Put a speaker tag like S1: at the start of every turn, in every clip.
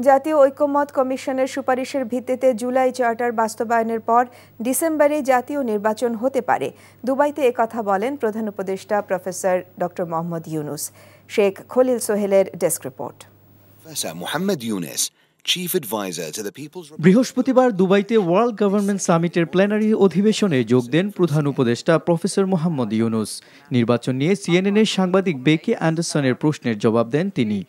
S1: জাতীয় ঐকমত্য কমিশনের সুপারিশের ভিত্তিতে জুলাই চার্টার বাস্তবায়নের পর ডিসেম্বরে জাতীয় নির্বাচন হতে পারে। দুবাইতে একথা বলেন প্রধান উপদেষ্টা প্রফেসর ডক্টর মোহাম্মদ ইউনুস। শেখ খলিল সোহেলের ডেস্ক রিপোর্ট।
S2: বৃহস্পতিবার দুবাইতে ওয়ার্ল্ড গভর্নমেন্ট সামিটের প্ল্যানারি অধিবেশনে যোগ দেন প্রধান উপদেষ্টা প্রফেসর মোহাম্মদ ইউনুস। নির্বাচন নিয়ে সিএনএনের সাংবাদিক বেকি অ্যান্ডারসনের প্রশ্নের জবাব দেন তিনি।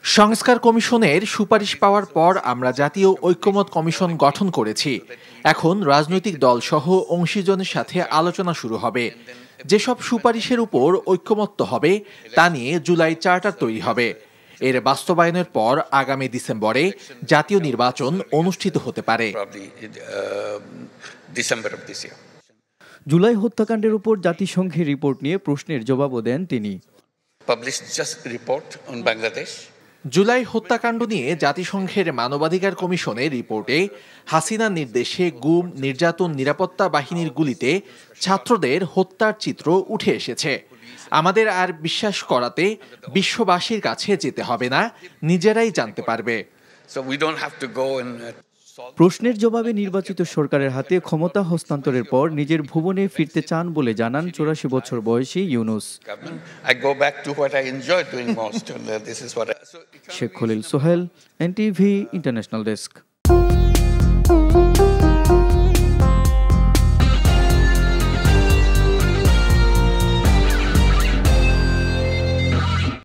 S3: সংস্কার কমিশনের সুপারিশ পাওয়ার পর আমরা জাতীয় ঐকমত্য কমিশন গঠন করেছি। এখন রাজনৈতিক দল সহ অংশীজনের সাথে আলোচনা শুরু হবে। যেসব সুপারিশের উপর ঐকমত্য হবে তা নিয়ে জুলাই চার্টার তৈরি হবে। এর বাস্তবায়নের পর আগামী ডিসেম্বরে জাতীয় নির্বাচন অনুষ্ঠিত হতে পারে।
S2: জুলাই হত্যাকাণ্ডের উপর জাতিসংঘের রিপোর্ট নিয়ে প্রশ্নের জবাবও দেন তিনি।
S3: জুলাই হত্যাকাণ্ড নিয়ে জাতিসংঘের মানবাধিকার কমিশনের রিপোর্টে হাসিনার নির্দেশে গুম, নির্যাতন, নিরাপত্তা বাহিনীর গুলিতে ছাত্রদের হত্যার চিত্র উঠে এসেছে। আমাদের আর বিশ্বাস করাতে বিশ্ববাসীর কাছে যেতে হবে না, নিজেরাই জানতে পারবে।
S2: প্রশ্নের জবাবে নির্বাচিত সরকারের হাতে ক্ষমতা হস্তান্তরের পর নিজের ভুবনে ফিরতে চান বলে জানান 84 বছর বয়সী Yunus.
S1: Sheikh Khalil Sohel, NTV international desk.